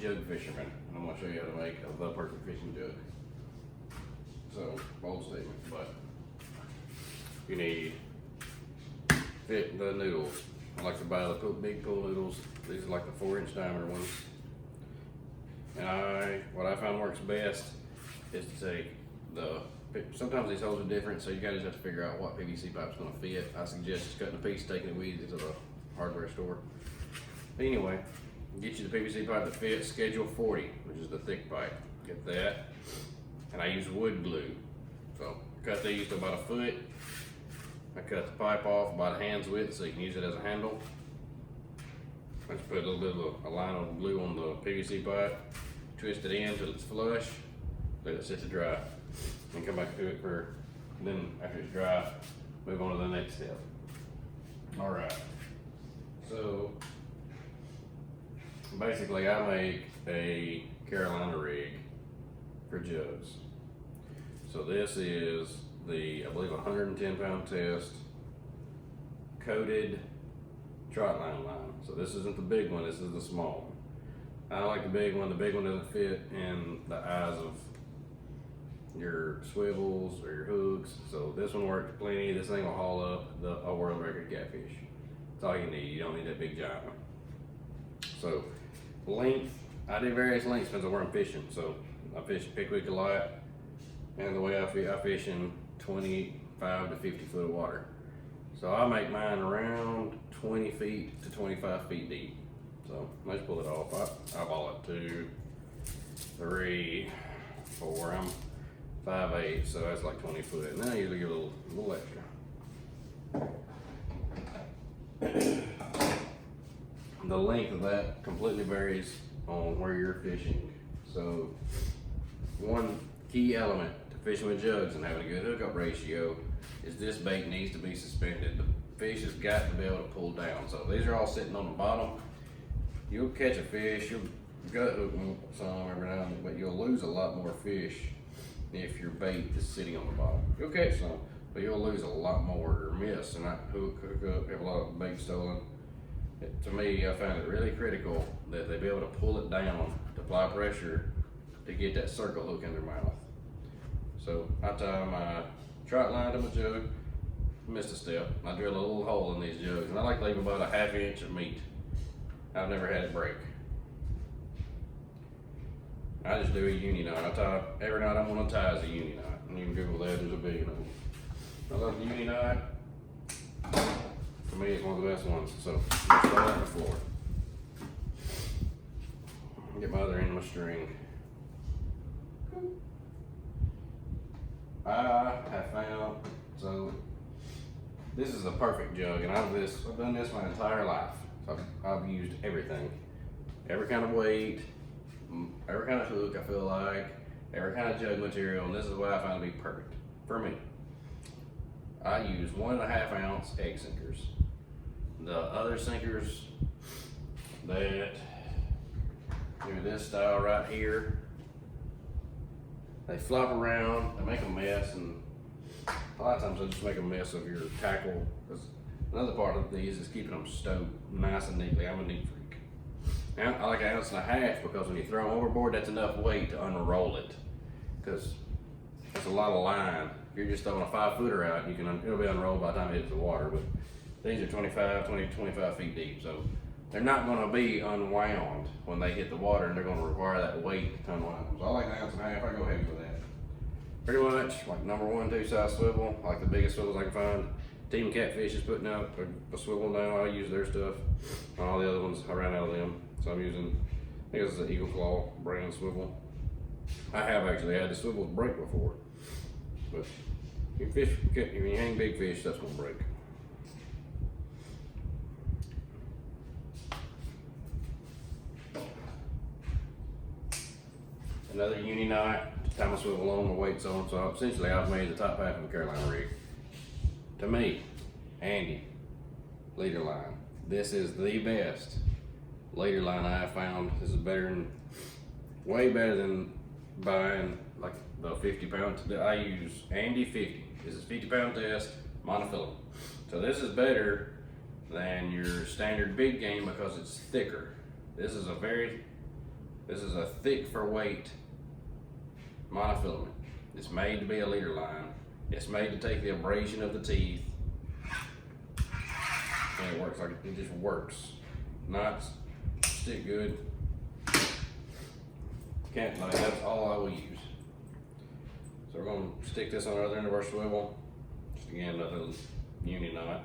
jug fisherman, and I'm gonna show you how to make the perfect fishing jug. So, bold statement, but you need the noodles. I like to buy the big pool noodles. These are like the 4-inch diameter ones. And what I find works best is to take sometimes these holes are different, so you gotta just have to figure out what PVC pipe's gonna fit. I suggest just cutting a piece, taking it with you to the hardware store. But anyway, get you the PVC pipe that fits, schedule 40, which is the thick pipe. Get that. And I use wood glue. So cut these to about 1 foot. I cut the pipe off about a hand's width so you can use it as a handle. I just put a little bit of a line of glue on the PVC pipe, twist it in until it's flush, let it sit to dry, and come back to it then after it's dry, move on to the next step. All right, so basically I make a Carolina rig for jugs. So this is I believe 110-pound test coated trot line. So this isn't the big one, this is the small one. I like the big one. The big one doesn't fit in the eyes of your swivels or your hooks. So this one works plenty. This thing will haul up a world record catfish. That's all you need. You don't need that big giant one. So length, I do various lengths depends on where I'm fishing. So I fish Pickwick a lot, and the way I fish in 25 to 50 foot of water. So I make mine around 20 feet to 25 feet deep. So let's pull it off. I ball it 2, 3, 4. I'm 5'8", so that's like 20 foot. And then I usually give it a little extra. The length of that completely varies on where you're fishing. So one key element to fishing with jugs and having a good hookup ratio is this bait needs to be suspended. The fish has got to be able to pull down. So these are all sitting on the bottom. You'll catch a fish, you'll gut hook some every now and then, but you'll lose a lot more fish if your bait is sitting on the bottom. You'll catch some, but you'll lose a lot more or miss and not hook up, have a lot of bait stolen. To me, I find it really critical that they be able to pull it down to apply pressure to get that circle hook in their mouth. So I tie my trot line to my jug, missed a step. I drill a little hole in these jugs, and I like to leave about a 1/2 inch of meat. I've never had it break. I just do a uni knot. Every knot I'm gonna tie is a uni knot. And you can Google that, there's a billion of them. I love the uni knot. For me, it's one of the best ones. So let's throw that on the floor. Get my other end of my string. I have found, so this is a perfect jug, and I've done this my entire life. So I've used everything, every kind of weight, every kind of hook I feel like, every kind of jug material, and this is what I find to be perfect for me. I use 1.5 ounce egg sinkers. The other sinkers that do this style right here, they flop around, they make a mess, and a lot of times they just make a mess of your tackle. Because another part of these is keeping them stowed nice and neatly. I'm a neat freak. And I like 1.5 ounces because when you throw them overboard, that's enough weight to unroll it. Because that's a lot of line. If you're just throwing a 5-footer out, it'll be unrolled by the time it hits the water. But these are 25 feet deep, so they're not going to be unwound when they hit the water, and they're going to require that weight to unwind them. So I like 1.5 ounces. I go heavy with that. Pretty much like number 1, 2 size swivel, like the biggest swivels I can find. Team Catfish is putting out a swivel now. I use their stuff. All the other ones, I ran out of them. So I'm using, I think this is an Eagle Claw brand swivel. I have actually had the swivels break before. But if you hang big fish, that's gonna break. Another uni knot to tie my swivel on, the weight's on. So essentially I've made the top half of a Carolina rig. To me, Andy, leader line. This is the best leader line I have found. This is way better than buying like the 50-pound. I use Andy 50. This is 50-pound test, monofilament. So this is better than your standard big game because it's thicker. This is a very This is a thick for weight monofilament. It's made to be a leader line. It's made to take the abrasion of the teeth. And it works like it just works. Knots stick good. Can't like that's all I will use. So we're gonna stick this on the other end of our swivel. Just again another uni knot.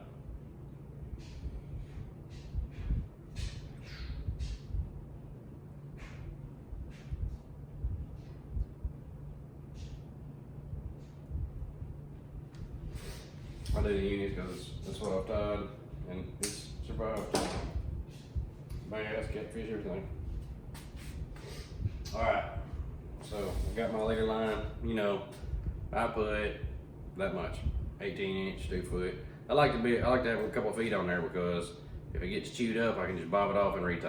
I do the unis because that's what I've tied and it's survived. Bass, catfish, everything. Alright, so I've got my leader line. You know, I put that much, 18-inch, 2 foot. I like to have a couple feet on there because if it gets chewed up, I can just bob it off and retie.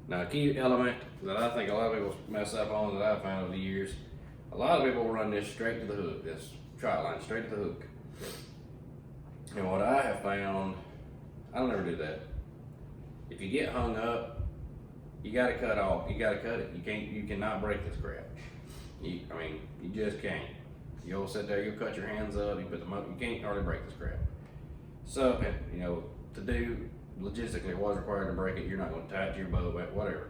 Now, a key element that I think a lot of people mess up on that I've found over the years, a lot of people run this straight to the hook, this trot line straight to the hook. And what I have found, I don't ever do that. If you get hung up, you gotta cut off. You gotta cut it. You cannot break this crap. You just can't. You'll sit there, you'll cut your hands up, you can't hardly break this crap. So, you know, to do logistically what's required to break it, you're not gonna tie it to your bow, whatever.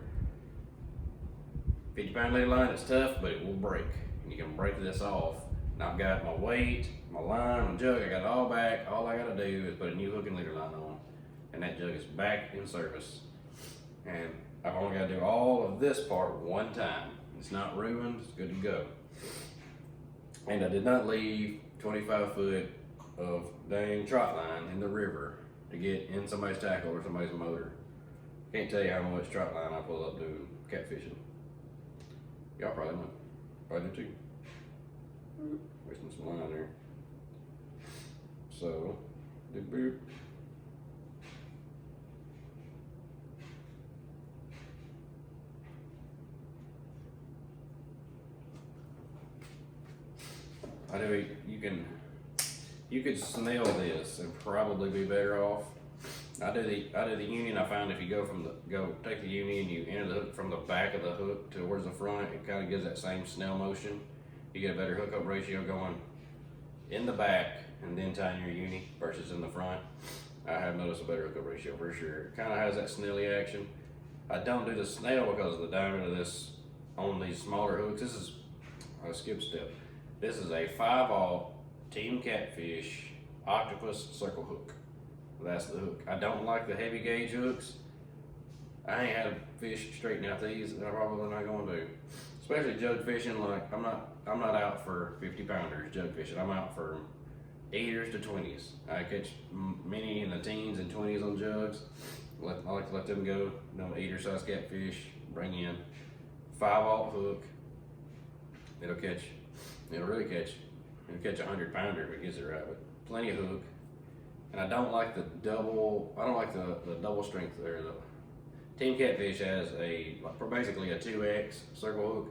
50-pound leader line, it's tough, but it will break. And you can break this off. Now I've got my weight, my line, my jug, I got it all back. All I gotta do is put a new hook and leader line on, and that jug is back in service. And I've only got to do all of this part one time. It's not ruined, it's good to go. And I did not leave 25 foot of dang trot line in the river to get in somebody's tackle or somebody's motor. Can't tell you how much trot line I pull up doing catfishing. Y'all probably know. Probably do too. Wasting some line there. So, do boop. You could snail this and probably be better off. I do the union. I found if you take the union and you enter the hook from the back of the hook towards the front, it kind of gives that same snail motion. You get a better hookup ratio going in the back and then tying your uni versus in the front. I have noticed a better hookup ratio for sure. It kind of has that snaily action. I don't do the snail because of the diameter of this on these smaller hooks. This is a skip step. This is a 5/0 Team Catfish octopus circle hook. That's the hook. I don't like the heavy gauge hooks. I ain't had a fish straighten out these, and I'm probably not going to. Especially jug fishing. Like I'm not out for 50-pounders jug fishing. I'm out for 8ers to 20s. I catch many in the teens and 20s on jugs. I like to let them go. You know, 8er size catfish. Bring in 5/0 hook. It'll really catch. It'll catch a 100-pounder if it gets it right, but plenty of hook. And I don't like the double strength there. The Team Catfish has basically a 2X circle hook.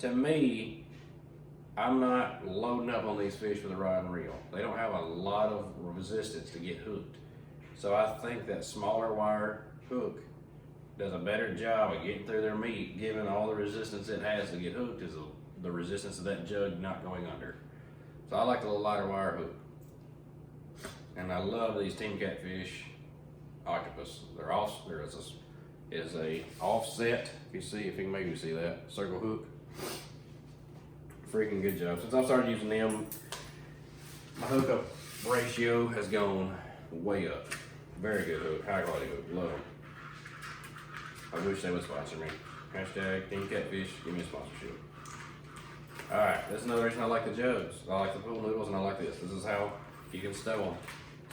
To me, I'm not loading up on these fish with a rod and reel. They don't have a lot of resistance to get hooked. So I think that smaller wire hook does a better job of getting through their meat, given all the resistance it has to get hooked is the resistance of that jug not going under. So I like the little lighter wire hook. And I love these Team Catfish octopus. There is a offset, if you can maybe see that, circle hook. Freaking good job. Since I started using them, my hookup ratio has gone way up. Very good hook, high quality hook, love them. I wish they would sponsor me. Hashtag Team Catfish, give me a sponsorship. Alright, that's another reason I like the jugs. I like the pool noodles and I like this. This is how you can stow them.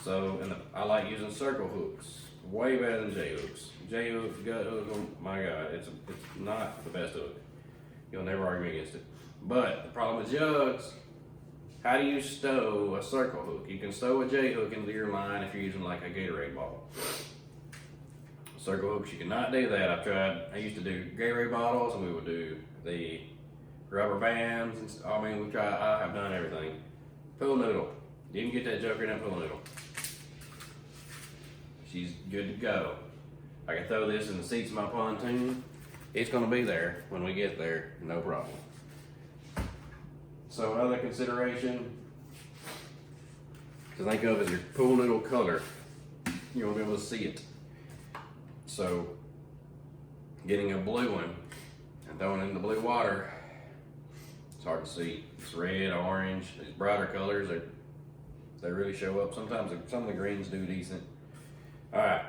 So, I like using circle hooks. Way better than J hooks. J hooks, gut hook, my God, it's not the best hook. You'll never argue against it. But the problem with jugs, how do you stow a circle hook? You can stow a J hook into your line if you're using like a Gatorade bottle. Circle hooks, you cannot do that. I used to do Gatorade bottles and we would do the rubber bands. I have done everything. Pool noodle. You can get that joker in that pool noodle. She's good to go. I can throw this in the seats of my pontoon. It's gonna be there when we get there, no problem. So another consideration to think of is your pool noodle color. You won't be able to see it. So getting a blue one and throwing it in the blue water, it's hard to see. It's red, orange, these brighter colors, they really show up. Sometimes some of the greens do decent. All right.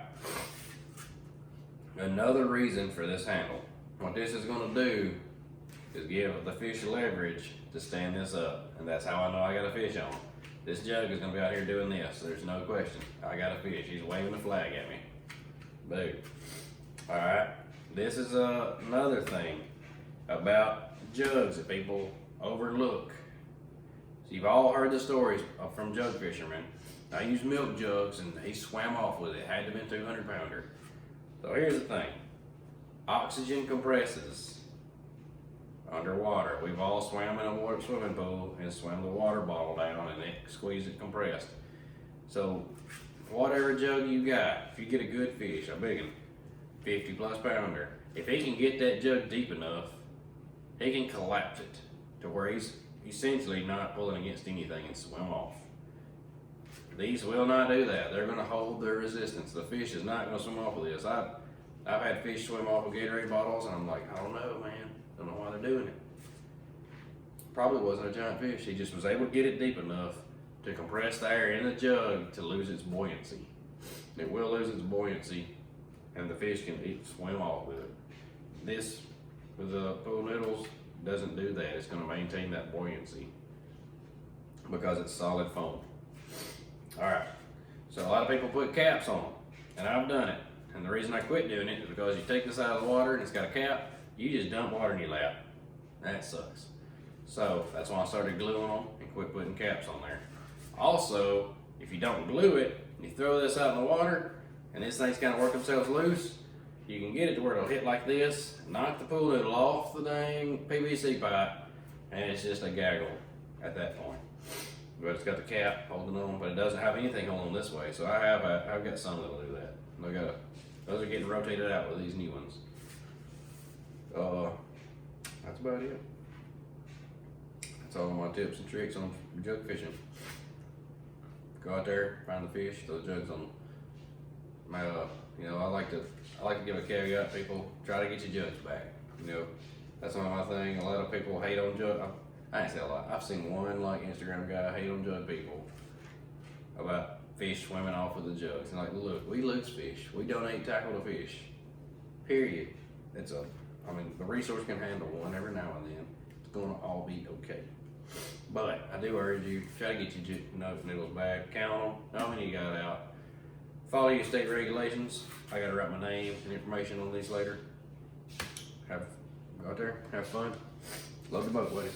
Another reason for this handle. What this is gonna do is give the fish leverage to stand this up. And that's how I know I got a fish on. This jug is gonna be out here doing this. There's no question. I got a fish. He's waving the flag at me. Boom. All right. This is another thing about jugs that people overlook. So you've all heard the stories from jug fishermen. I used milk jugs and he swam off with it. Had to have been 200 pounder. So here's the thing. Oxygen compresses underwater. We've all swam in a swimming pool and swam the water bottle down and it squeezed it compressed. So whatever jug you got, if you get a good fish, a big one, 50 plus pounder, if he can get that jug deep enough, he can collapse it to where he's essentially not pulling against anything and swim off. These will not do that. They're gonna hold their resistance. The fish is not gonna swim off with this. I've had fish swim off with Gatorade bottles and I'm like, I don't know, man. Don't know why they're doing it. Probably wasn't a giant fish. He just was able to get it deep enough to compress the air in the jug to lose its buoyancy. It will lose its buoyancy and the fish can swim off with it. This, with the pool noodles, doesn't do that. It's gonna maintain that buoyancy because it's solid foam. All right, so a lot of people put caps on them, and I've done it. And the reason I quit doing it is because you take this out of the water and it's got a cap, you just dump water in your lap. That sucks. So that's why I started gluing them and quit putting caps on there. Also, if you don't glue it, and you throw this out in the water, and these things kind of work themselves loose, you can get it to where it'll hit like this, knock the pool noodle off the dang PVC pipe, and it's just a gaggle at that point. But it's got the cap holding on, but it doesn't have anything holding on this way. So I've got some that'll do that. Those are getting rotated out with these new ones. That's about it. That's all of my tips and tricks on jug fishing. Go out there, find the fish, throw the jugs on them. I like to give a caveat. People try to get your jugs back. That's one of my things. A lot of people hate on jugs. I ain't say a lot. I've seen one Instagram guy hate on jug people about fish swimming off with the jugs. And look, we lose fish. We donate tackle to fish. Period. The resource can handle one every now and then. It's gonna all be okay. But I do urge you, try to get your noodles back. Count them. How many you got out? Follow your state regulations. I gotta write my name and information on these later. Go out there, have fun. Love the boat, buddy.